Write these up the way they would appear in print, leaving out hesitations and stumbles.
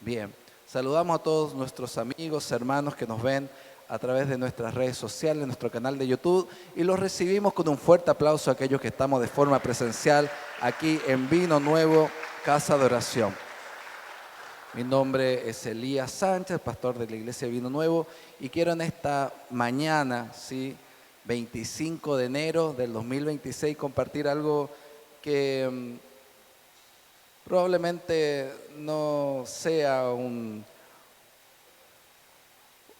Bien, saludamos a todos nuestros amigos, hermanos que nos ven a través de nuestras redes sociales, nuestro canal de YouTube, y los recibimos con un fuerte aplauso a aquellos que estamos de forma presencial aquí en Vino Nuevo, Casa de Oración. Mi nombre es Elías Sánchez, pastor de la Iglesia de Vino Nuevo, y quiero en esta mañana, 25 de enero del 2026, compartir algo que probablemente no sea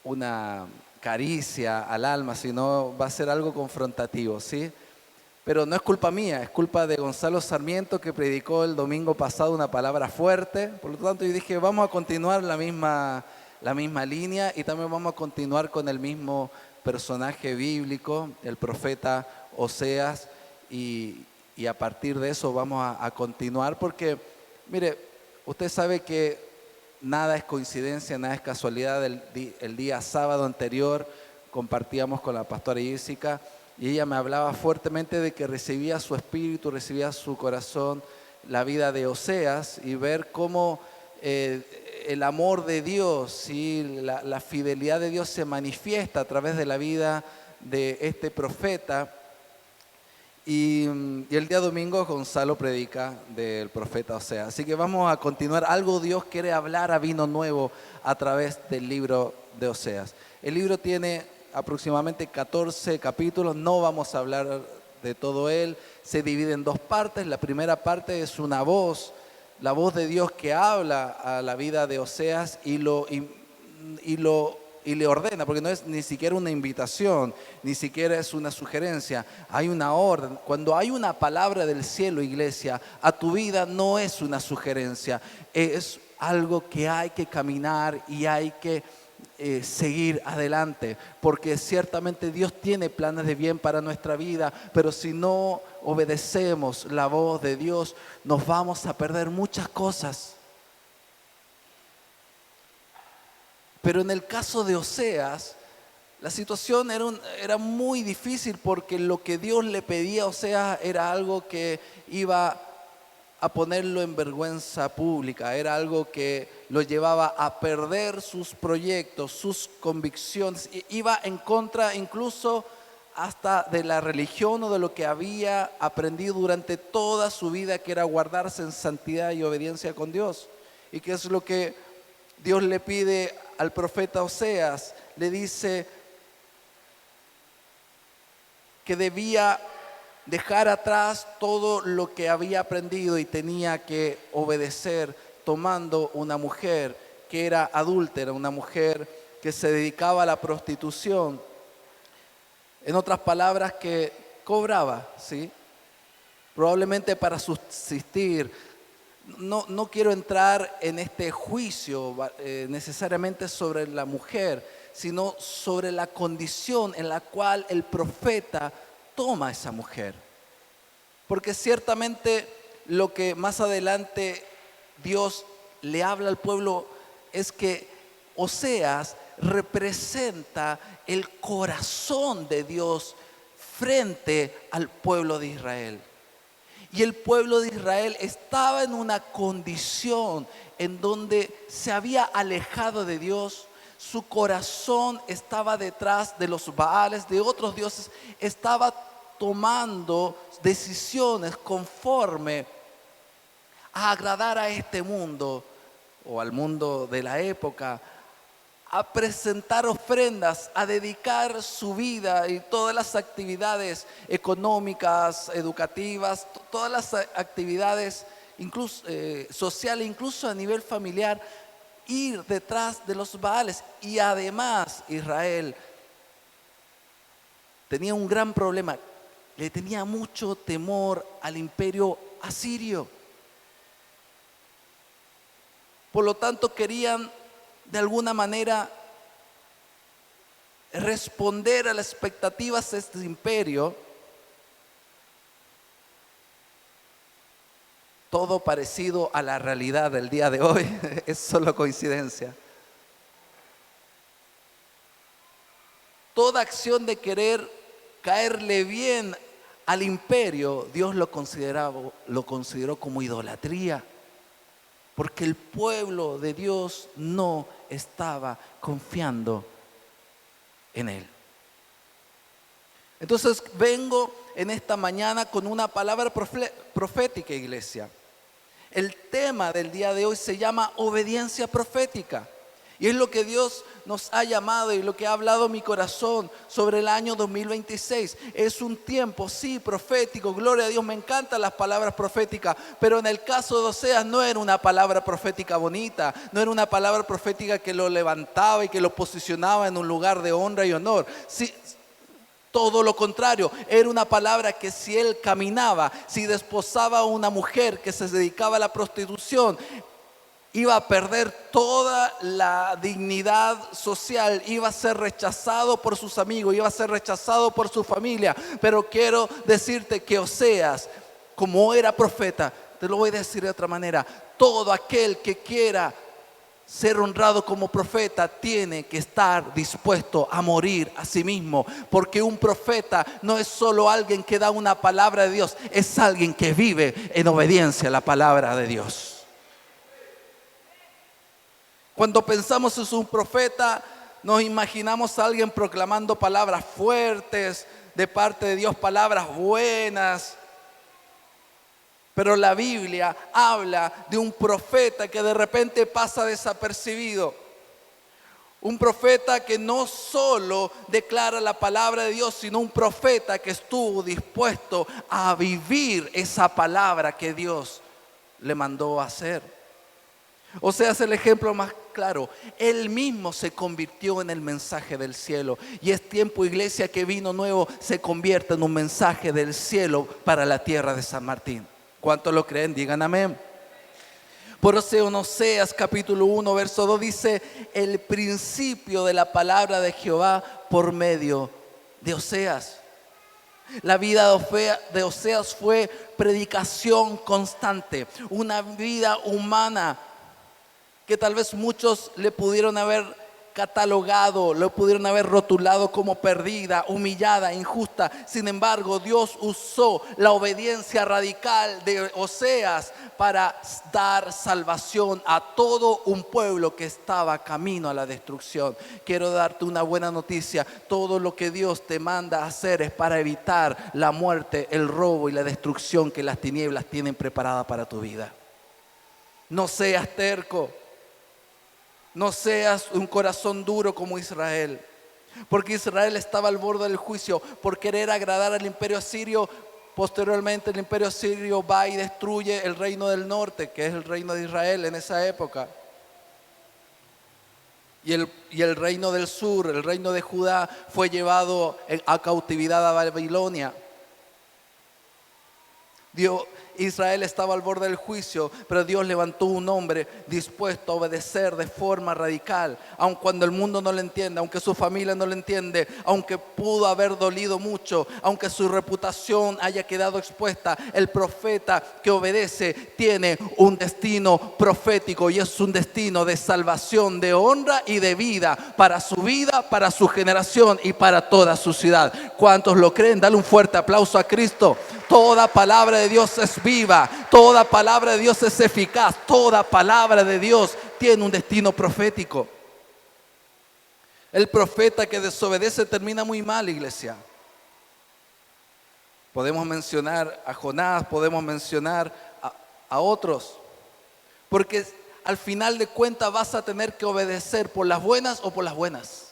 una caricia al alma, sino va a ser algo confrontativo, ¿sí? Pero no es culpa mía, es culpa de Gonzalo Sarmiento, que predicó el domingo pasado una palabra fuerte. Por lo tanto, yo dije, vamos a continuar la misma línea y también vamos a continuar con el mismo personaje bíblico, el profeta Oseas, y a partir de eso vamos a continuar porque, mire, usted sabe que nada es coincidencia, nada es casualidad. El día sábado anterior compartíamos con la pastora Jessica y ella me hablaba fuertemente de que recibía su espíritu, recibía su corazón la vida de Oseas, y ver cómo el amor de Dios, ¿sí? la fidelidad de Dios se manifiesta a través de la vida de este profeta. Y el día domingo Gonzalo predica del profeta Oseas. Así que vamos a continuar. Algo Dios quiere hablar a Vino Nuevo a través del libro de Oseas. El libro tiene aproximadamente 14 capítulos. No vamos a hablar de todo él. Se divide en dos partes. La primera parte es una voz, la voz de Dios que habla a la vida de Oseas y le ordena, porque no es ni siquiera una invitación, ni siquiera es una sugerencia, hay una orden. Cuando hay una palabra del cielo, iglesia, a tu vida no es una sugerencia, es algo que hay que caminar y hay que seguir adelante, porque ciertamente Dios tiene planes de bien para nuestra vida, pero si no obedecemos la voz de Dios, nos vamos a perder muchas cosas. Pero en el caso de Oseas, la situación era muy difícil, porque lo que Dios le pedía a Oseas era algo que iba a ponerlo en vergüenza pública, era algo que lo llevaba a perder sus proyectos, sus convicciones, iba en contra incluso hasta de la religión o de lo que había aprendido durante toda su vida, que era guardarse en santidad y obediencia con Dios. ¿Y qué es lo que Dios le pide al profeta Oseas? Le dice que debía dejar atrás todo lo que había aprendido y tenía que obedecer, tomando una mujer que era adúltera, una mujer que se dedicaba a la prostitución. En otras palabras, que cobraba, ¿sí? Probablemente para subsistir. No quiero entrar en este juicio necesariamente sobre la mujer, sino sobre la condición en la cual el profeta toma a esa mujer. Porque ciertamente lo que más adelante Dios le habla al pueblo es que Oseas representa el corazón de Dios frente al pueblo de Israel. Y el pueblo de Israel estaba en una condición en donde se había alejado de Dios. Su corazón estaba detrás de los Baales, de otros dioses. Estaba tomando decisiones conforme a agradar a este mundo o al mundo de la época, a presentar ofrendas, a dedicar su vida y todas las actividades económicas, educativas, todas las actividades incluso sociales, incluso a nivel familiar, ir detrás de los Baales. Y además Israel tenía un gran problema, le tenía mucho temor al imperio asirio. Por lo tanto, querían de alguna manera responder a las expectativas de este imperio. Todo parecido a la realidad del día de hoy es solo coincidencia. Toda acción de querer caerle bien al imperio, Dios lo consideró como idolatría. porque el pueblo de Dios no estaba confiando en Él. Entonces vengo en esta mañana con una palabra profética, iglesia. El tema del día de hoy se llama obediencia profética. Y es lo que Dios nos ha llamado y lo que ha hablado mi corazón sobre el año 2026. Es un tiempo, sí, profético, gloria a Dios, me encantan las palabras proféticas, pero en el caso de Oseas no era una palabra profética bonita, no era una palabra profética que lo levantaba y que lo posicionaba en un lugar de honra y honor. Sí, todo lo contrario, era una palabra que si él caminaba, si desposaba a una mujer que se dedicaba a la prostitución, iba a perder toda la dignidad social, iba a ser rechazado por sus amigos, iba a ser rechazado por su familia. Pero quiero decirte que Oseas, como era profeta, te lo voy a decir de otra manera, todo aquel que quiera ser honrado como profeta tiene que estar dispuesto a morir a sí mismo, porque un profeta no es solo alguien que da una palabra de Dios, es alguien que vive en obediencia a la palabra de Dios. Cuando pensamos en un profeta, nos imaginamos a alguien proclamando palabras fuertes de parte de Dios, palabras buenas. Pero la Biblia habla de un profeta que de repente pasa desapercibido. Un profeta que no solo declara la palabra de Dios, sino un profeta que estuvo dispuesto a vivir esa palabra que Dios le mandó a hacer. O sea, es el ejemplo más claro. Él mismo se convirtió en el mensaje del cielo. Y es tiempo, iglesia, que vino nuevo se convierta en un mensaje del cielo para la tierra de San Martín. ¿Cuántos lo creen? Digan amén. Por eso en Oseas capítulo 1 verso 2 dice: el principio de la palabra de Jehová por medio de Oseas. La vida de Oseas fue predicación constante, una vida humana que tal vez muchos le pudieron haber catalogado, lo pudieron haber rotulado como perdida, humillada, injusta. Sin embargo, Dios usó la obediencia radical de Oseas para dar salvación a todo un pueblo que estaba camino a la destrucción. Quiero darte una buena noticia: todo lo que Dios te manda a hacer es para evitar la muerte, el robo y la destrucción que las tinieblas tienen preparada para tu vida. No seas terco. No seas un corazón duro como Israel, porque Israel estaba al borde del juicio por querer agradar al imperio asirio. Posteriormente el imperio asirio va y destruye el reino del norte, que es el reino de Israel en esa época. Y el reino del sur, el reino de Judá, fue llevado a cautividad a Babilonia. Israel estaba al borde del juicio, pero Dios levantó un hombre dispuesto a obedecer de forma radical, aun cuando el mundo no lo entiende, aunque su familia no lo entiende, aunque pudo haber dolido mucho, aunque su reputación haya quedado expuesta. El profeta que obedece tiene un destino profético, y es un destino de salvación, de honra y de vida para su generación y para toda su ciudad. ¿Cuántos lo creen? Dale un fuerte aplauso a Cristo. Toda palabra de Dios es viva, toda palabra de Dios es eficaz, toda palabra de Dios tiene un destino profético. El profeta que desobedece termina muy mal, iglesia. Podemos mencionar a Jonás, podemos mencionar a otros, porque al final de cuentas vas a tener que obedecer por las buenas o por las buenas.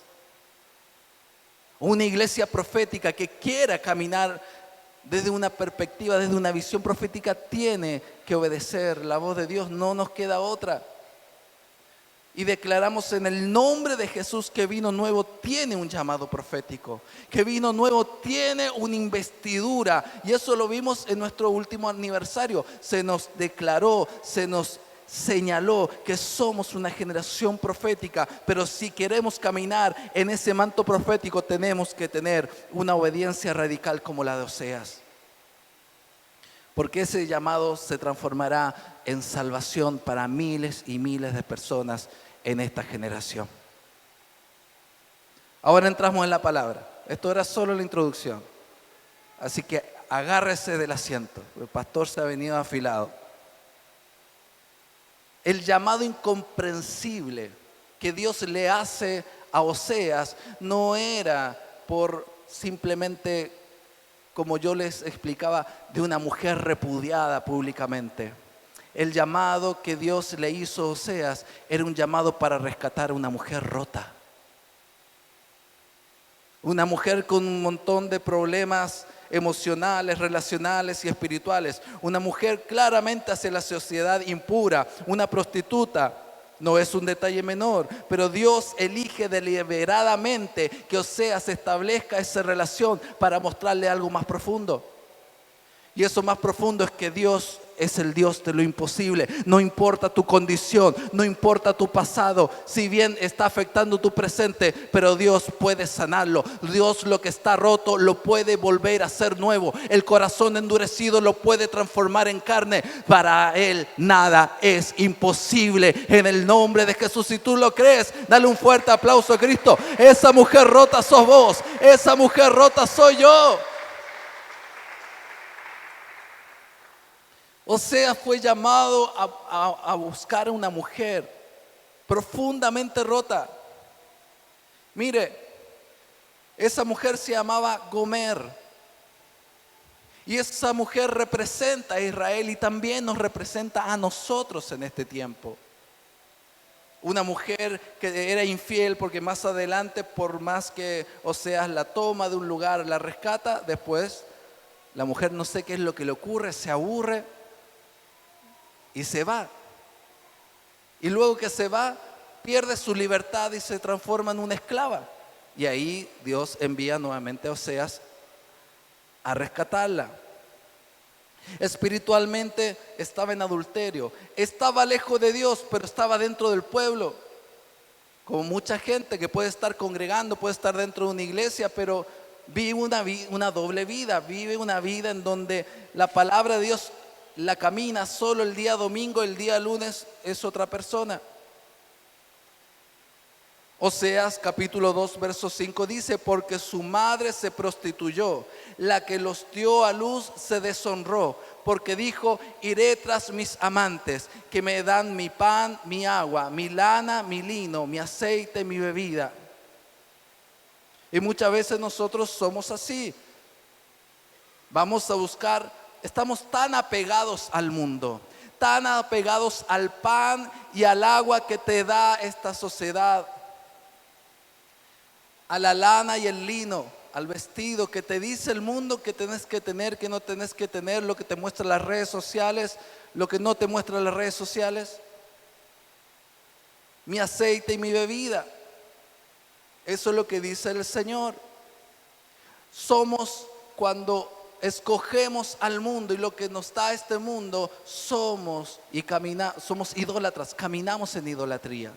Una iglesia profética que quiera caminar desde una perspectiva, desde una visión profética, tiene que obedecer la voz de Dios, no nos queda otra. Y declaramos en el nombre de Jesús que Vino Nuevo tiene un llamado profético, que Vino Nuevo tiene una investidura, y eso lo vimos en nuestro último aniversario. Se nos declaró, se nos señaló que somos una generación profética, pero si queremos caminar en ese manto profético tenemos que tener una obediencia radical como la de Oseas, porque ese llamado se transformará en salvación para miles y miles de personas en esta generación. Ahora entramos en la palabra. Esto era solo la introducción, así que agárrese del asiento, el pastor se ha venido afilado. el llamado incomprensible que Dios le hace a Oseas no era por simplemente, como yo les explicaba, de una mujer repudiada públicamente. El llamado que Dios le hizo a Oseas era un llamado para rescatar a una mujer rota. Una mujer con un montón de problemas emocionales, relacionales y espirituales. Una mujer claramente hacia la sociedad impura, una prostituta. No es un detalle menor, pero Dios elige deliberadamente que Oseas establezca esa relación para mostrarle algo más profundo. Y eso más profundo es que Dios es el Dios de lo imposible. No importa tu condición, no importa tu pasado, si bien está afectando tu presente, pero Dios puede sanarlo. Dios lo que está roto lo puede volver a hacer nuevo. El corazón endurecido lo puede transformar en carne. Para Él nada es imposible. En el nombre de Jesús, si tú lo crees, dale un fuerte aplauso a Cristo. Esa mujer rota sos vos, esa mujer rota soy yo. Oseas fue llamado a buscar a una mujer profundamente rota. Mire, esa mujer se llamaba Gomer. Y esa mujer representa a Israel y también nos representa a nosotros en este tiempo. Una mujer que era infiel porque más adelante, por más que Oseas la toma de un lugar, la rescata, después la mujer no sé qué es lo que le ocurre, se aburre y se va. Y luego que se va, pierde su libertad y se transforma en una esclava. Y ahí Dios envía nuevamente a Oseas a rescatarla. Espiritualmente estaba en adulterio, estaba lejos de Dios, pero estaba dentro del pueblo. Como mucha gente que puede estar congregando, puede estar dentro de una iglesia, pero vive una doble vida. Vive una vida en donde la palabra de Dios la camina solo el día domingo, el día lunes es otra persona. Oseas capítulo 2 verso 5 dice: porque su madre se prostituyó, la que los dio a luz se deshonró, porque dijo: iré tras mis amantes, que me dan mi pan, mi agua, mi lana, mi lino, mi aceite, mi bebida. Y muchas veces nosotros somos así. Vamos a buscar. Estamos tan apegados al mundo, tan apegados al pan y al agua que te da esta sociedad, a la lana y el lino, al vestido que te dice el mundo que tenés que tener, que no tenés que tener, lo que te muestran las redes sociales, lo que no te muestran las redes sociales. Mi aceite y mi bebida. Eso es lo que dice el Señor. Somos cuando escogemos al mundo y lo que nos da este mundo, somos idólatras, caminamos en idolatría.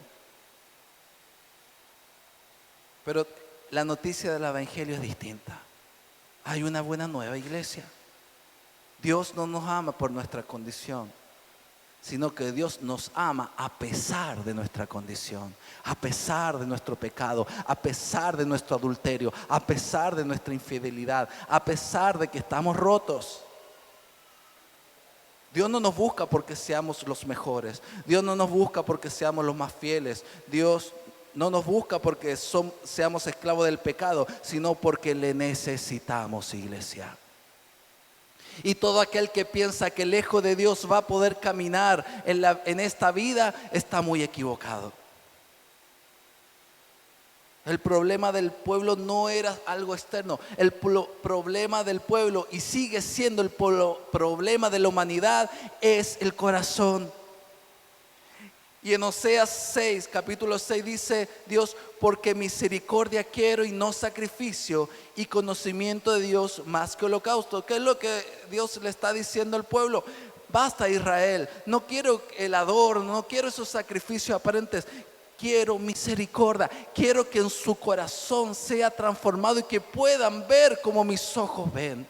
Pero la noticia del evangelio es distinta. Hay una buena nueva, iglesia. Dios no nos ama por nuestra condición, sino que Dios nos ama a pesar de nuestra condición, a pesar de nuestro pecado, a pesar de nuestro adulterio, a pesar de nuestra infidelidad, a pesar de que estamos rotos. Dios no nos busca porque seamos los mejores. Dios no nos busca porque seamos los más fieles. Dios no nos busca porque seamos esclavos del pecado, sino porque le necesitamos, iglesia. Y todo aquel que piensa que lejos de Dios va a poder caminar en esta vida está muy equivocado. El problema del pueblo no era algo externo. El problema del pueblo, y sigue siendo el problema de la humanidad, es el corazón. Y en Oseas 6, capítulo 6 dice Dios: porque misericordia quiero y no sacrificio, y conocimiento de Dios más que holocausto. ¿Qué es lo que Dios le está diciendo al pueblo? Basta, Israel, no quiero el adorno, no quiero esos sacrificios aparentes. Quiero misericordia, quiero que en su corazón sea transformado y que puedan ver como mis ojos ven.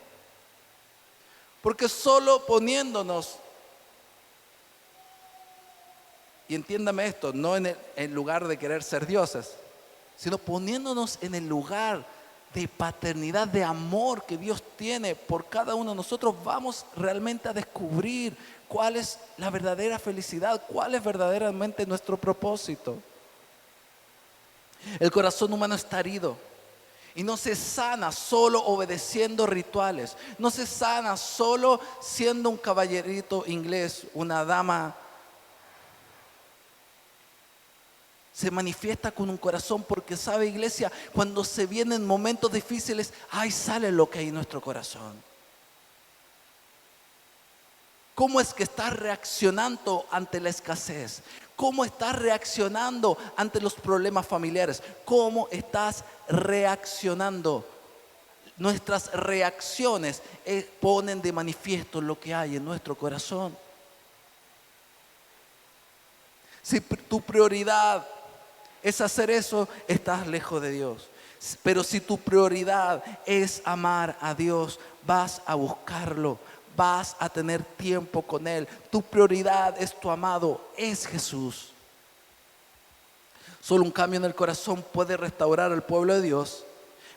Porque solo poniéndonos, y entiéndame esto, no en el lugar de querer ser dioses, sino poniéndonos en el lugar de paternidad, de amor que Dios tiene por cada uno de nosotros, vamos realmente a descubrir ¿Cuál es la verdadera felicidad? ¿Cuál es verdaderamente nuestro propósito? El corazón humano está herido y no se sana solo obedeciendo rituales. No se sana solo siendo un caballerito inglés, una dama. Se manifiesta con un corazón porque sabe, iglesia, cuando se vienen momentos difíciles, ahí sale lo que hay en nuestro corazón. ¿Cómo es que estás reaccionando ante la escasez? ¿Cómo estás reaccionando ante los problemas familiares? ¿Cómo estás reaccionando? Nuestras reacciones ponen de manifiesto lo que hay en nuestro corazón. Si tu prioridad es hacer eso, estás lejos de Dios. Pero si tu prioridad es amar a Dios, vas a buscarlo. Vas a tener tiempo con Él. Tu prioridad es tu amado, es Jesús. Solo un cambio en el corazón puede restaurar al pueblo de Dios.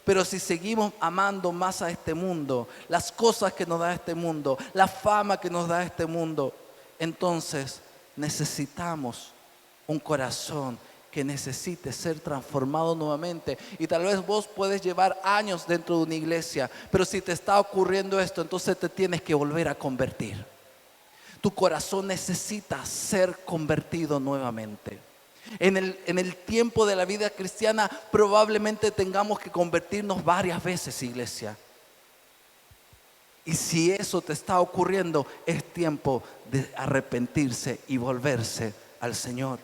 Pero si seguimos amando más a este mundo, las cosas que nos da este mundo, la fama que nos da este mundo, entonces necesitamos un corazón que necesite ser transformado nuevamente. Y tal vez vos puedes llevar años dentro de una iglesia, pero si te está ocurriendo esto, entonces te tienes que volver a convertir. Tu corazón necesita ser convertido nuevamente. En el tiempo de la vida cristiana probablemente tengamos que convertirnos varias veces, iglesia. Y si eso te está ocurriendo, es tiempo de arrepentirse y volverse al Señor.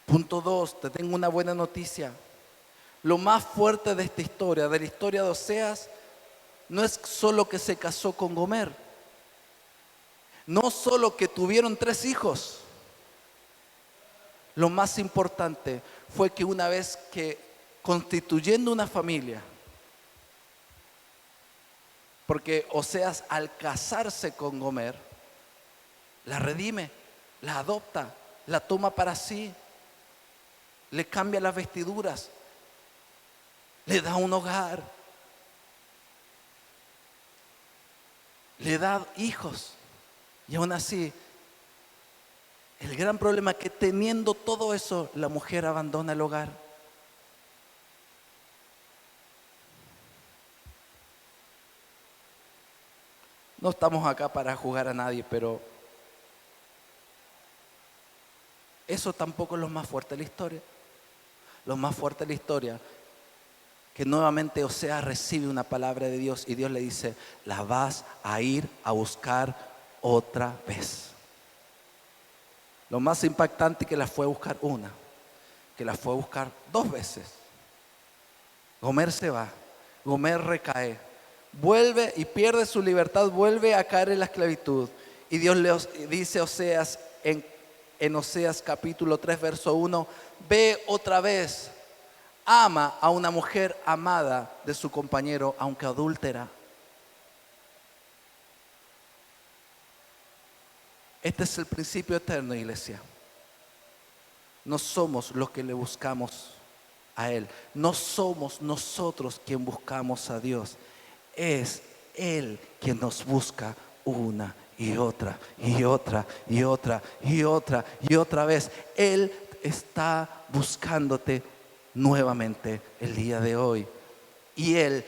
Punto 2, te tengo una buena noticia. Lo más fuerte de esta historia, de la historia de Oseas, no es solo que se casó con Gomer, no solo que tuvieron 3 hijos. Lo más importante fue que una vez que constituyendo una familia, porque Oseas al casarse con Gomer, la redime, la adopta, la toma para sí, le cambia las vestiduras, le da un hogar, le da hijos. Y aún así, el gran problema es que teniendo todo eso, la mujer abandona el hogar. No estamos acá para juzgar a nadie, pero eso tampoco es lo más fuerte de la historia. Lo más fuerte de la historia, que nuevamente Oseas recibe una palabra de Dios y Dios le dice, la vas a ir a buscar otra vez. Lo más impactante es que la fue a buscar una, que la fue a buscar 2 veces. Gomer se va, Gomer recae, vuelve y pierde su libertad, vuelve a caer en la esclavitud. Y Dios le dice a Oseas en Oseas capítulo 3 verso 1, ve otra vez, ama a una mujer amada de su compañero, aunque adúltera. Este es el principio eterno, iglesia. No somos los que le buscamos a Él. No somos nosotros quien buscamos a Dios. Es Él quien nos busca una y otra y otra y otra y otra y otra vez. Él está buscándote nuevamente el día de hoy. Y Él,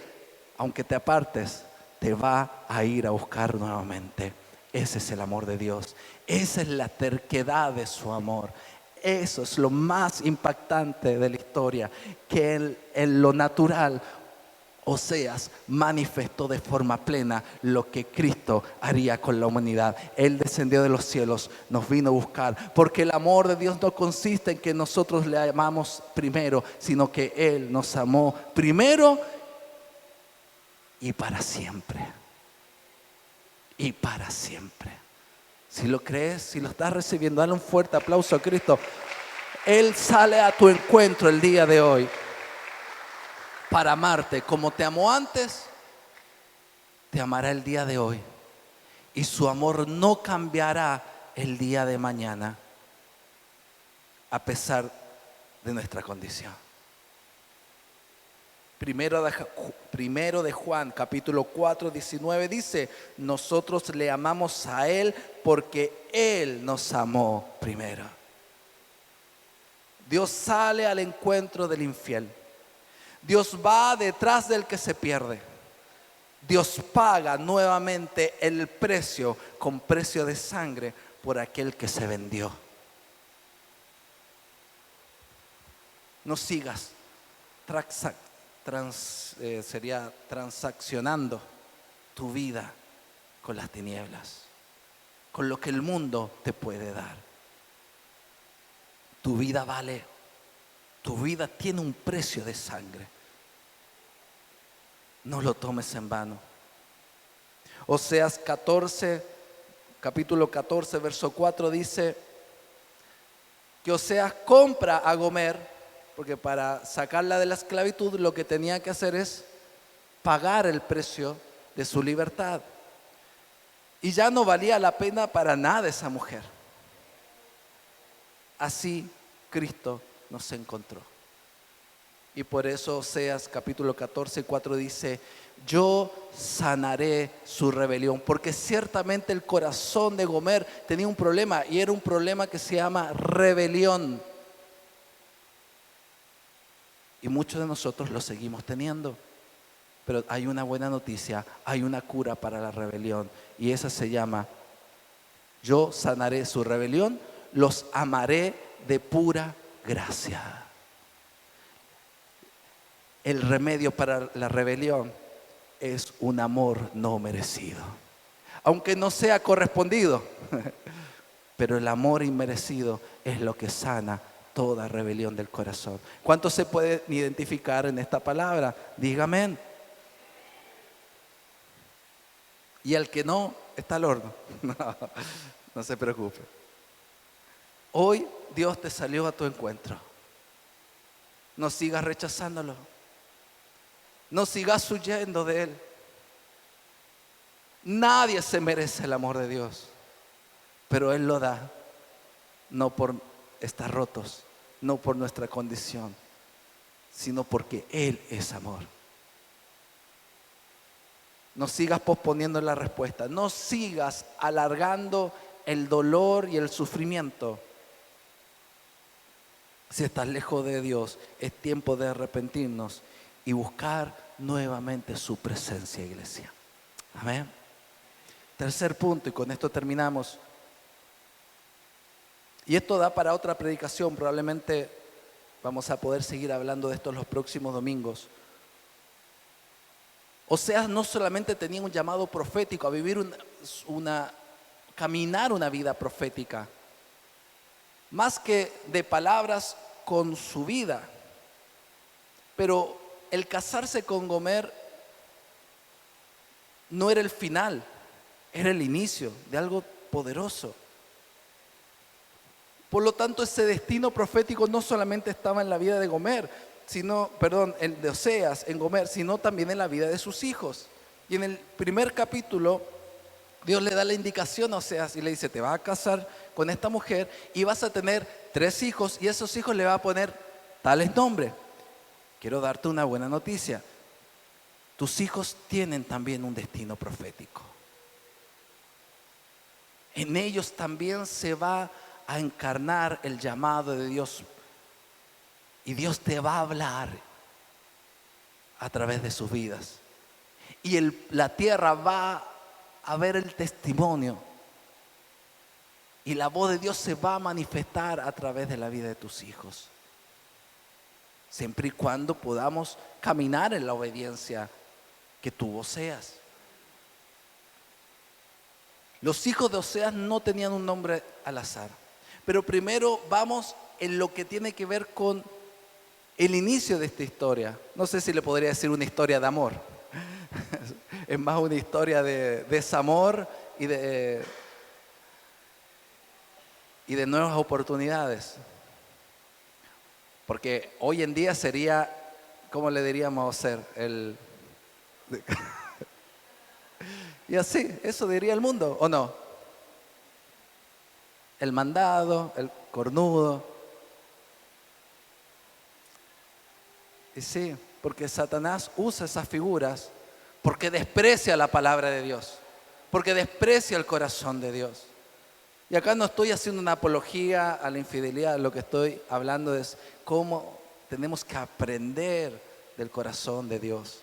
aunque te apartes, te va a ir a buscar nuevamente. Ese es el amor de Dios. Esa es la terquedad de su amor. Eso es lo más impactante de la historia, que en lo natural Oseas manifestó de forma plena lo que Cristo haría con la humanidad. Él descendió de los cielos, nos vino a buscar, porque el amor de Dios no consiste en que nosotros le amamos primero, sino que Él nos amó primero y para siempre. Y para siempre. Si lo crees, si lo estás recibiendo, dale un fuerte aplauso a Cristo. Él sale a tu encuentro el día de hoy para amarte como te amó antes, te amará el día de hoy. Y su amor no cambiará el día de mañana, a pesar de nuestra condición. Primera Primero de Juan, capítulo 4, 19 dice: nosotros le amamos a Él porque Él nos amó primero. Dios sale al encuentro del infiel. Dios va detrás del que se pierde. Dios paga nuevamente el precio con precio de sangre por aquel que se vendió. No sigas transaccionando tu vida con las tinieblas, con lo que el mundo te puede dar. Tu vida vale, tu vida tiene un precio de sangre. No lo tomes en vano. Oseas 14, capítulo 14, verso 4 dice que Oseas compra a Gomer, porque para sacarla de la esclavitud lo que tenía que hacer es pagar el precio de su libertad. Y ya no valía la pena para nada esa mujer. Así Cristo nos encontró. Y por eso Oseas capítulo 14, 4 dice: yo sanaré su rebelión. Porque ciertamente el corazón de Gomer tenía un problema, y era un problema que se llama rebelión. Y muchos de nosotros lo seguimos teniendo. Pero hay una buena noticia, hay una cura para la rebelión. Y esa se llama: yo sanaré su rebelión, los amaré de pura gracia. El remedio para la rebelión es un amor no merecido, aunque no sea correspondido, pero el amor inmerecido es lo que sana toda rebelión del corazón. ¿Cuántos se pueden identificar en esta palabra? Dígame amén. Y el que no, está al horno. No se preocupe. Hoy Dios te salió a tu encuentro. No sigas rechazándolo. No sigas huyendo de Él. Nadie se merece el amor de Dios, pero Él lo da, no por estar rotos, no por nuestra condición, sino porque Él es amor. No sigas posponiendo la respuesta, no sigas alargando el dolor y el sufrimiento. Si estás lejos de Dios, es tiempo de arrepentirnos y buscar nuevamente su presencia, iglesia. Amén. Tercer punto, y con esto terminamos. Y esto da para otra predicación, probablemente vamos a poder seguir hablando de esto en los próximos domingos. Oseas no solamente tenía un llamado profético a vivir caminar una vida profética, más que de palabras, con su vida. Pero el casarse con Gomer no era el final, era el inicio de algo poderoso. Por lo tanto, ese destino profético no solamente estaba en la vida de Gomer, de Oseas, en Gomer, sino también en la vida de sus hijos. Y en el primer capítulo, Dios le da la indicación a Oseas y le dice: te vas a casar con esta mujer y vas a tener 3 hijos, y a esos hijos le va a poner tales nombres. Quiero darte una buena noticia. Tus hijos tienen también un destino profético. En ellos también se va a encarnar el llamado de Dios. Y Dios te va a hablar a través de sus vidas. Y la tierra va a ver el testimonio. Y la voz de Dios se va a manifestar a través de la vida de tus hijos. Siempre y cuando podamos caminar en la obediencia que tuvo Oseas. Los hijos de Oseas no tenían un nombre al azar. Pero primero vamos en lo que tiene que ver con el inicio de esta historia. No sé si le podría decir una historia de amor. Es más una historia de desamor y de nuevas oportunidades. Porque hoy en día sería, ¿cómo le diríamos ser? Y así, eso diría el mundo, ¿o no? El mandado, el cornudo. Y sí, Porque Satanás usa esas figuras porque desprecia la palabra de Dios, porque desprecia el corazón de Dios. Y acá no estoy haciendo una apología a la infidelidad, lo que estoy hablando es cómo tenemos que aprender del corazón de Dios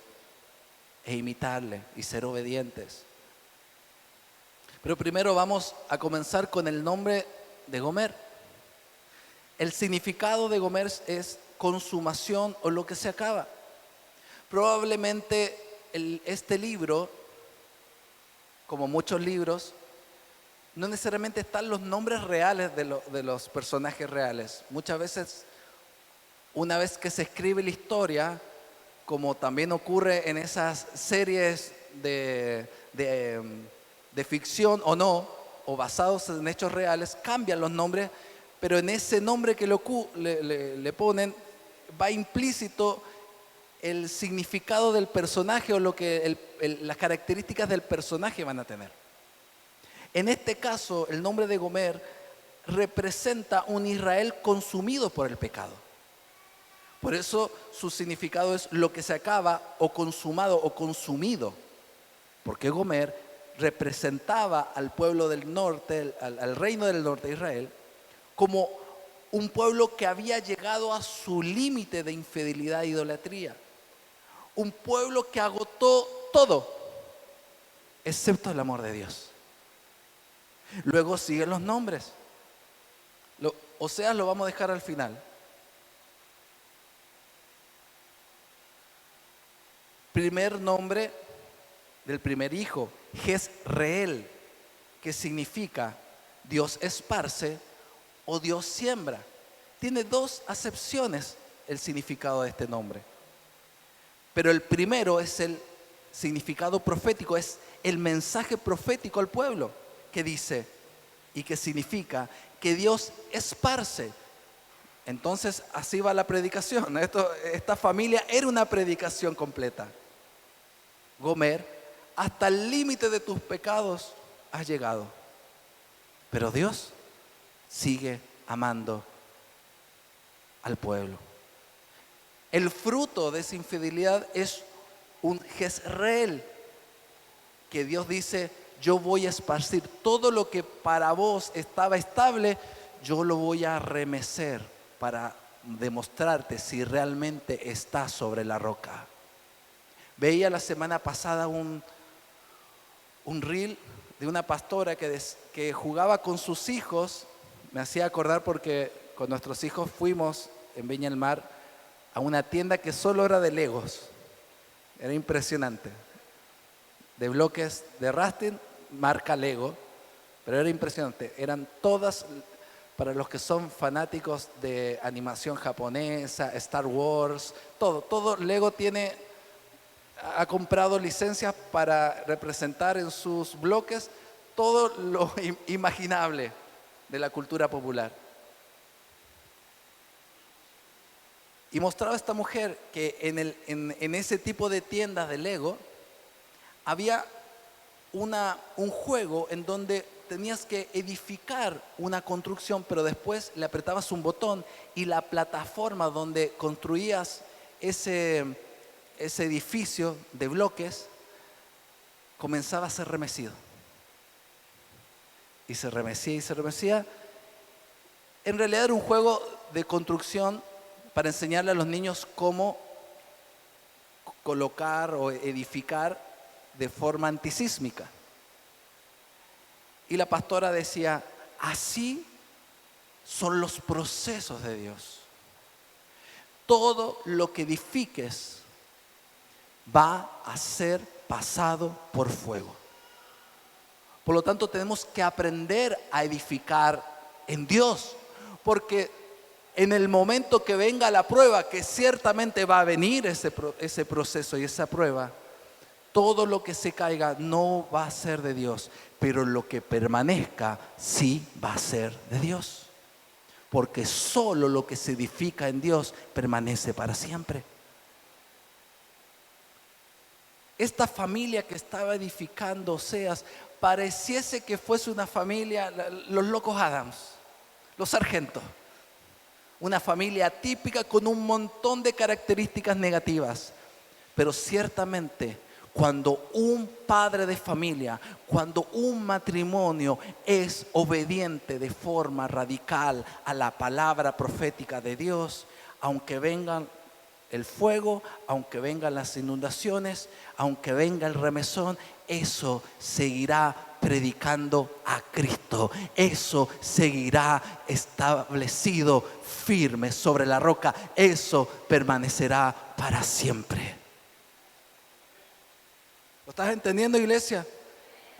e imitarle y ser obedientes. Pero primero vamos a comenzar con el nombre de Gomer. El significado de Gomer es consumación o lo que se acaba. Probablemente este libro, como muchos libros, no necesariamente están los nombres reales de los personajes reales. Muchas veces, una vez que se escribe la historia, como también ocurre en esas series de ficción o no, o basados en hechos reales, cambian los nombres, pero en ese nombre que le ponen va implícito el significado del personaje o lo que las características del personaje van a tener. En este caso, el nombre de Gomer representa un Israel consumido por el pecado. Por eso su significado es lo que se acaba o consumado o consumido. Porque Gomer representaba al pueblo del norte, al reino del norte de Israel, como un pueblo que había llegado a su límite de infidelidad e idolatría. Un pueblo que agotó todo, excepto el amor de Dios. Luego siguen los nombres. Oseas lo vamos a dejar al final. Primer nombre del primer hijo, Jezreel, que significa Dios esparce o Dios siembra. Tiene dos acepciones el significado de este nombre. Pero el primero es el significado profético, es el mensaje profético al pueblo, que dice y que significa que Dios esparce. Entonces así va la predicación. Esta familia era una predicación completa. Gomer, hasta el límite de tus pecados has llegado, pero Dios sigue amando al pueblo. El fruto de esa infidelidad es un Jezreel, que Dios dice: yo voy a esparcir todo lo que para vos estaba estable, yo lo voy a remecer para demostrarte si realmente estás sobre la roca. Veía la semana pasada un reel de una pastora que jugaba con sus hijos. Me hacía acordar porque con nuestros hijos fuimos en Viña del Mar a una tienda que solo era de Legos. Era impresionante. De bloques de Rastin, marca Lego, pero era impresionante. Eran todas, para los que son fanáticos de animación japonesa, Star Wars, todo Lego ha comprado licencias para representar en sus bloques todo lo imaginable de la cultura popular. Y mostraba a esta mujer que en ese tipo de tiendas de Lego había un juego en donde tenías que edificar una construcción, pero después le apretabas un botón y la plataforma donde construías ese edificio de bloques comenzaba a ser remecido. Y se remecía y se remecía. En realidad era un juego de construcción para enseñarle a los niños cómo colocar o edificar de forma antisísmica. Y la pastora decía: así son los procesos de Dios. Todo lo que edifiques va a ser pasado por fuego. Por lo tanto, tenemos que aprender a edificar en Dios, porque en el momento que venga la prueba, que ciertamente va a venir ese proceso y esa prueba, todo lo que se caiga no va a ser de Dios, pero lo que permanezca sí va a ser de Dios, porque solo lo que se edifica en Dios permanece para siempre. Esta familia que estaba edificando Oseas pareciese que fuese una familia, los locos Adams, los sargentos. Una familia típica con un montón de características negativas. Pero ciertamente, cuando un padre de familia, cuando un matrimonio es obediente de forma radical a la palabra profética de Dios, aunque vengan el fuego, aunque vengan las inundaciones, aunque venga el remesón, eso seguirá predicando a Cristo. Eso seguirá establecido firme sobre la roca. Eso permanecerá para siempre. ¿Lo estás entendiendo, iglesia?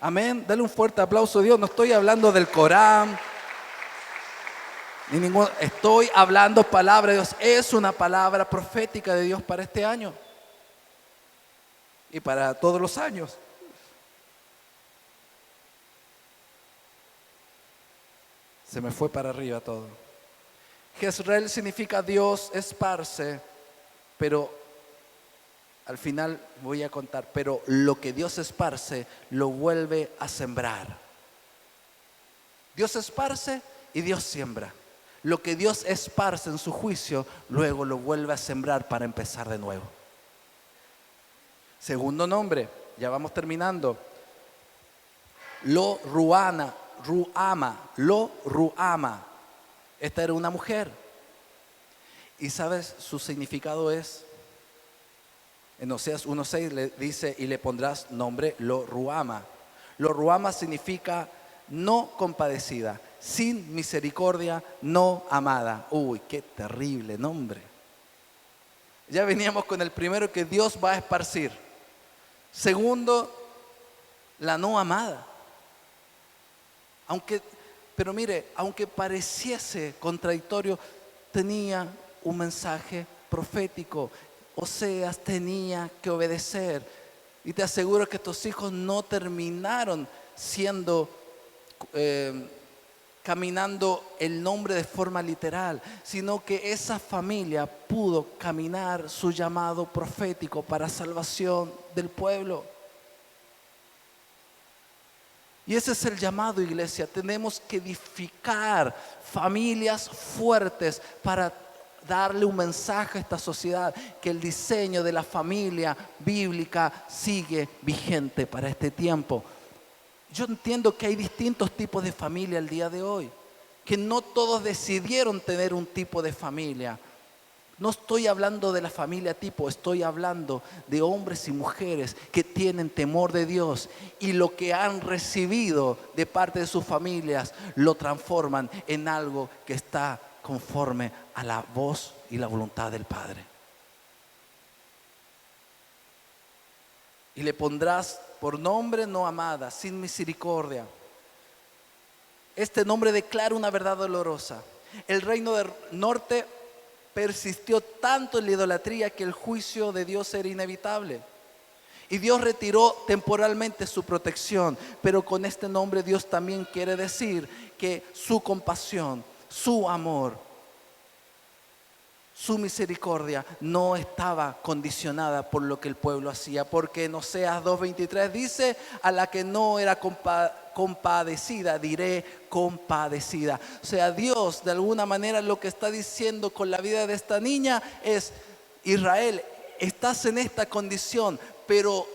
Amén. Dale un fuerte aplauso a Dios. No estoy hablando del Corán, estoy hablando palabra de Dios. Es una palabra profética de Dios para este año y para todos los años. Se me fue para arriba todo. Jezreel significa Dios esparce, pero al final voy a contar, pero lo que Dios esparce lo vuelve a sembrar. Dios esparce y Dios siembra. Lo que Dios esparce en su juicio, luego lo vuelve a sembrar para empezar de nuevo. Segundo nombre, ya vamos terminando. Lo Ruama. Esta era una mujer. Y sabes, su significado es, en Oseas 1:6 le dice, y le pondrás nombre Lo Ruama. Lo Ruama significa no compadecida, sin misericordia, no amada. Uy, qué terrible nombre. Ya veníamos con el primero, que Dios va a esparcir. Segundo, la no amada. Pero mire, aunque pareciese contradictorio, tenía un mensaje profético. Oseas tenía que obedecer. Y te aseguro que estos hijos no terminaron caminando el nombre de forma literal, sino que esa familia pudo caminar su llamado profético para salvación del pueblo. Y ese es el llamado, iglesia. Tenemos que edificar familias fuertes para darle un mensaje a esta sociedad, que el diseño de la familia bíblica sigue vigente para este tiempo. Yo entiendo que hay distintos tipos de familia el día de hoy, que no todos decidieron tener un tipo de familia. No estoy hablando de la familia tipo, estoy hablando de hombres y mujeres que tienen temor de Dios y lo que han recibido de parte de sus familias lo transforman en algo que está conforme a la voz y la voluntad del Padre. Y le pondrás por nombre no amada, sin misericordia. Este nombre declara una verdad dolorosa. El reino del norte persistió tanto en la idolatría que el juicio de Dios era inevitable. Y Dios retiró temporalmente su protección. Pero con este nombre Dios también quiere decir que su compasión, su amor, su misericordia no estaba condicionada por lo que el pueblo hacía. Porque en Oseas 2:23 dice, a la que no era compadecida, diré compadecida. O sea, Dios de alguna manera lo que está diciendo con la vida de esta niña es: Israel, estás en esta condición, pero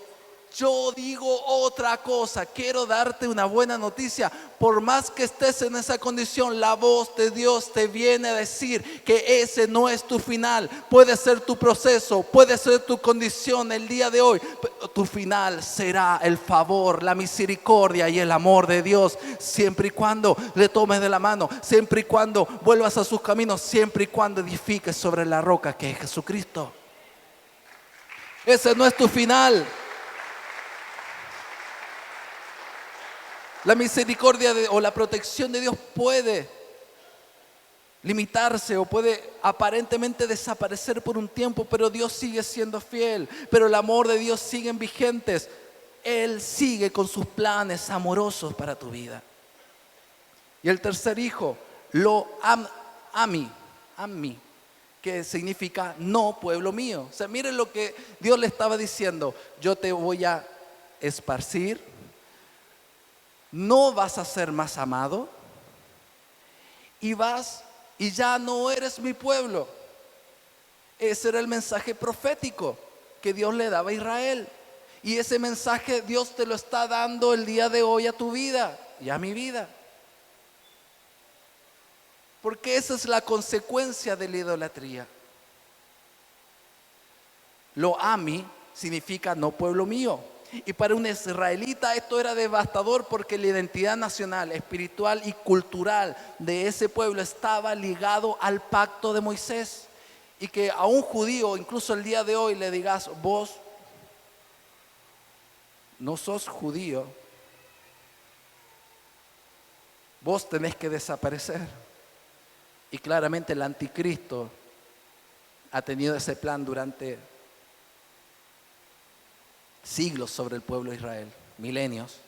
yo digo otra cosa. Quiero darte una buena noticia. Por más que estés en esa condición, la voz de Dios te viene a decir que ese no es tu final. Puede ser tu proceso, puede ser tu condición el día de hoy, pero tu final será el favor, la misericordia y el amor de Dios, siempre y cuando le tomes de la mano, siempre y cuando vuelvas a sus caminos, siempre y cuando edifiques sobre la roca que es Jesucristo. Ese no es tu final. La misericordia o la protección de Dios puede limitarse o puede aparentemente desaparecer por un tiempo, pero Dios sigue siendo fiel, pero el amor de Dios sigue vigentes. Él sigue con sus planes amorosos para tu vida. Y el tercer hijo, Ami, que significa no pueblo mío. O sea, miren lo que Dios le estaba diciendo: yo te voy a esparcir, no vas a ser más amado, y y ya no eres mi pueblo. Ese era el mensaje profético que Dios le daba a Israel. Y ese mensaje Dios te lo está dando el día de hoy a tu vida y a mi vida. Porque esa es la consecuencia de la idolatría. Lo ami significa no pueblo mío. Y para un israelita esto era devastador porque la identidad nacional, espiritual y cultural de ese pueblo estaba ligado al pacto de Moisés. Y que a un judío, incluso el día de hoy, le digas, vos no sos judío, vos tenés que desaparecer. Y claramente el anticristo ha tenido ese plan durante siglos sobre el pueblo de Israel, milenios.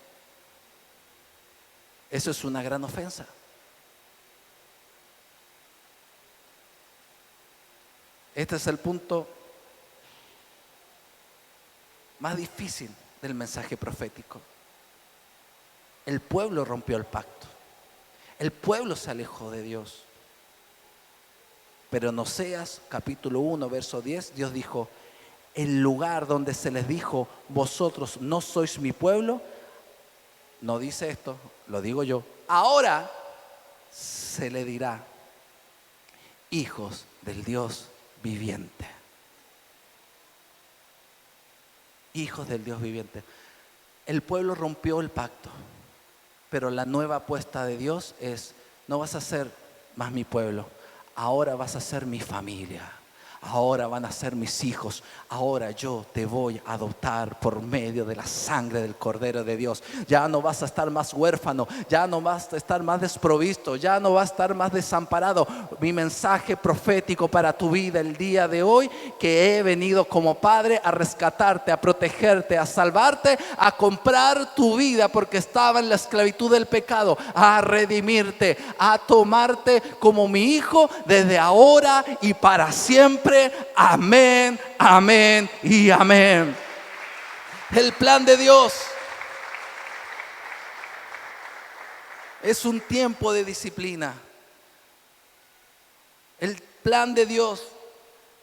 Eso es una gran ofensa. Este es el punto más difícil del mensaje profético. El pueblo rompió el pacto. El pueblo se alejó de Dios. Pero en Oseas capítulo 1, verso 10, Dios dijo, el lugar donde se les dijo, vosotros no sois mi pueblo, no dice esto, lo digo yo, ahora se le dirá, hijos del Dios viviente. Hijos del Dios viviente. El pueblo rompió el pacto, pero la nueva apuesta de Dios es, no vas a ser más mi pueblo, ahora vas a ser mi familia. Ahora van a ser mis hijos. Ahora yo te voy a adoptar por medio de la sangre del Cordero de Dios. Ya no vas a estar más huérfano. Ya no vas a estar más desprovisto. Ya no vas a estar más desamparado. Mi mensaje profético para tu vida el día de hoy, que he venido como padre a rescatarte, a protegerte, a salvarte, a comprar tu vida porque estaba en la esclavitud del pecado, a redimirte, a tomarte como mi hijo desde ahora y para siempre. Amén, amén y amén. El plan de Dios es un tiempo de disciplina. El plan de Dios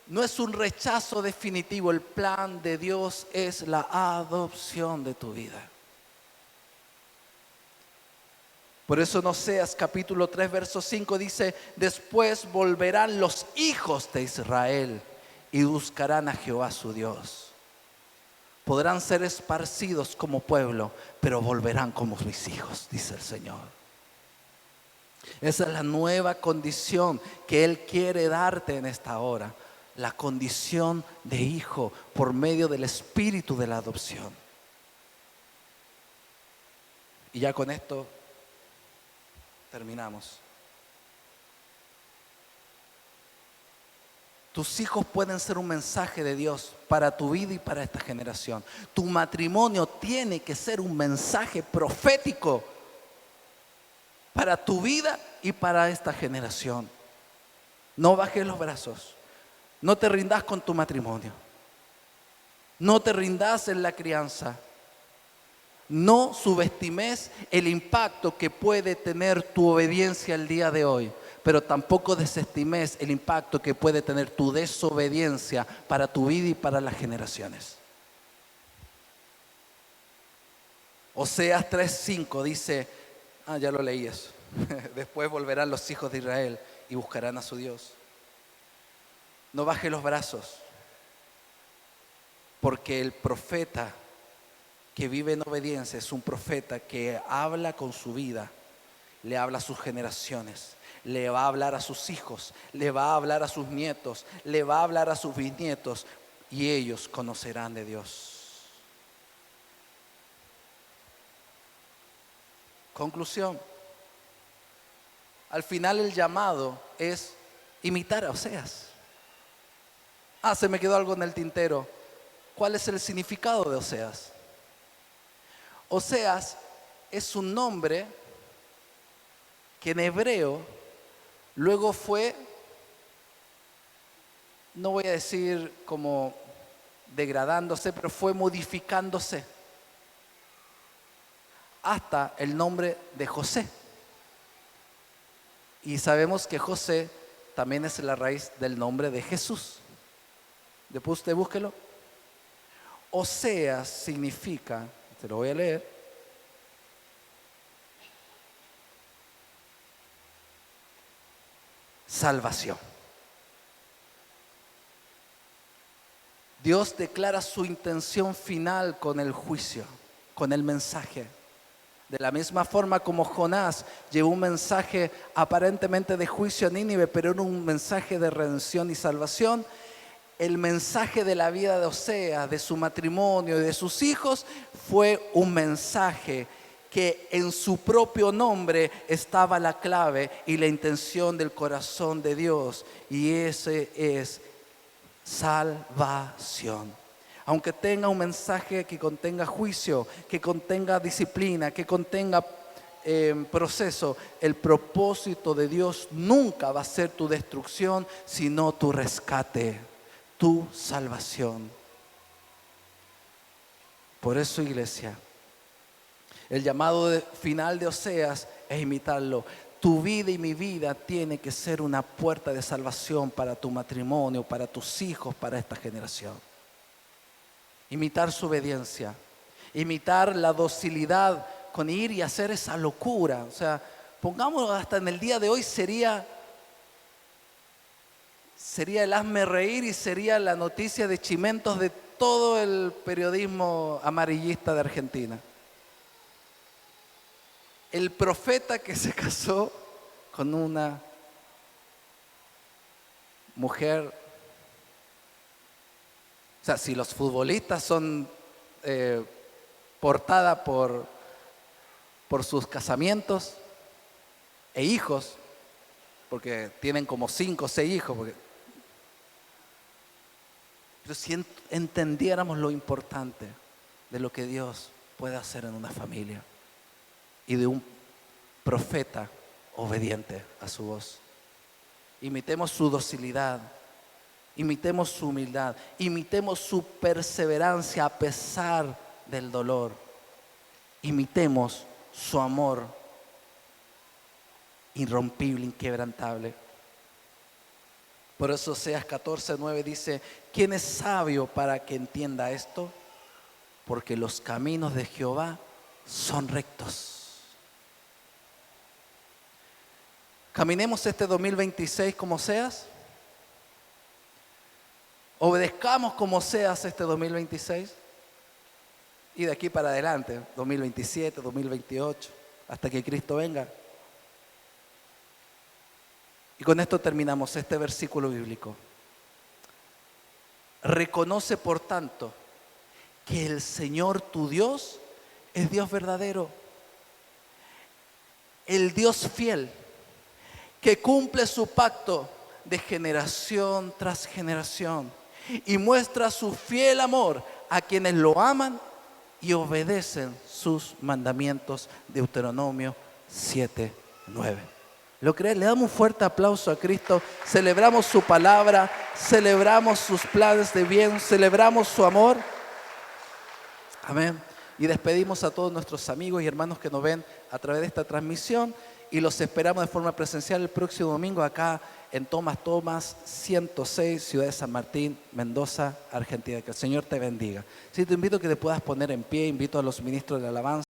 no es un rechazo definitivo. El plan de Dios es la adopción de tu vida. Por eso en Oseas capítulo 3 verso 5 dice, después volverán los hijos de Israel y buscarán a Jehová su Dios. Podrán ser esparcidos como pueblo, pero volverán como mis hijos, dice el Señor. Esa es la nueva condición que Él quiere darte en esta hora. La condición de hijo por medio del espíritu de la adopción. Y ya con esto terminamos. Tus hijos pueden ser un mensaje de Dios para tu vida y para esta generación. Tu matrimonio tiene que ser un mensaje profético para tu vida y para esta generación. No bajes los brazos. No te rindas con tu matrimonio. No te rindas en la crianza. No subestimes el impacto que puede tener tu obediencia el día de hoy, pero tampoco desestimes el impacto que puede tener tu desobediencia para tu vida y para las generaciones. Oseas 3:5 dice, ya lo leí eso, después volverán los hijos de Israel y buscarán a su Dios. No baje los brazos, porque el profeta que vive en obediencia es un profeta que habla con su vida, le habla a sus generaciones, le va a hablar a sus hijos, le va a hablar a sus nietos, le va a hablar a sus bisnietos y ellos conocerán de Dios. Conclusión. Al final el llamado es imitar a Oseas. Se me quedó algo en el tintero. ¿Cuál es el significado de Oseas? Oseas es un nombre que en hebreo luego fue, no voy a decir como degradándose, pero fue modificándose hasta el nombre de José. Y sabemos que José también es la raíz del nombre de Jesús. Después usted búsquelo. Oseas significa, se lo voy a leer, salvación. Dios declara su intención final con el juicio, con el mensaje. De la misma forma como Jonás llevó un mensaje aparentemente de juicio a Nínive, pero era un mensaje de redención y salvación, el mensaje de la vida de Oseas, de su matrimonio y de sus hijos, fue un mensaje que en su propio nombre estaba la clave y la intención del corazón de Dios. Y ese es salvación. Aunque tenga un mensaje que contenga juicio, que contenga disciplina, que contenga proceso, el propósito de Dios nunca va a ser tu destrucción, sino tu rescate, tu salvación. Por eso, iglesia, el llamado final de Oseas es imitarlo. Tu vida y mi vida tiene que ser una puerta de salvación para tu matrimonio, para tus hijos, para esta generación. Imitar su obediencia, imitar la docilidad con ir y hacer esa locura. O sea, pongámoslo hasta en el día de hoy, sería el hazme reír y sería la noticia de chimentos de todo el periodismo amarillista de Argentina. El profeta que se casó con una mujer. O sea, si los futbolistas son portada por sus casamientos e hijos, porque tienen como 5 o 6 hijos. Pero si entendiéramos lo importante de lo que Dios puede hacer en una familia y de un profeta obediente a su voz. Imitemos su docilidad, imitemos su humildad, imitemos su perseverancia a pesar del dolor, imitemos su amor irrompible, inquebrantable. Por eso Oseas 14:9 dice: ¿quién es sabio para que entienda esto? Porque los caminos de Jehová son rectos. Caminemos este 2026 como Oseas. Obedezcamos como Oseas este 2026. Y de aquí para adelante, 2027, 2028, hasta que Cristo venga. Y con esto terminamos este versículo bíblico. Reconoce, por tanto, que el Señor tu Dios es Dios verdadero, el Dios fiel, que cumple su pacto de generación tras generación y muestra su fiel amor a quienes lo aman y obedecen sus mandamientos. Deuteronomio 7:9. ¿Lo crees? Le damos un fuerte aplauso a Cristo. Celebramos su palabra, celebramos sus planes de bien, celebramos su amor. Amén. Y despedimos a todos nuestros amigos y hermanos que nos ven a través de esta transmisión y los esperamos de forma presencial el próximo domingo acá en Tomás 106, Ciudad de San Martín, Mendoza, Argentina. Que el Señor te bendiga. Sí, te invito a que te puedas poner en pie, invito a los ministros de la alabanza.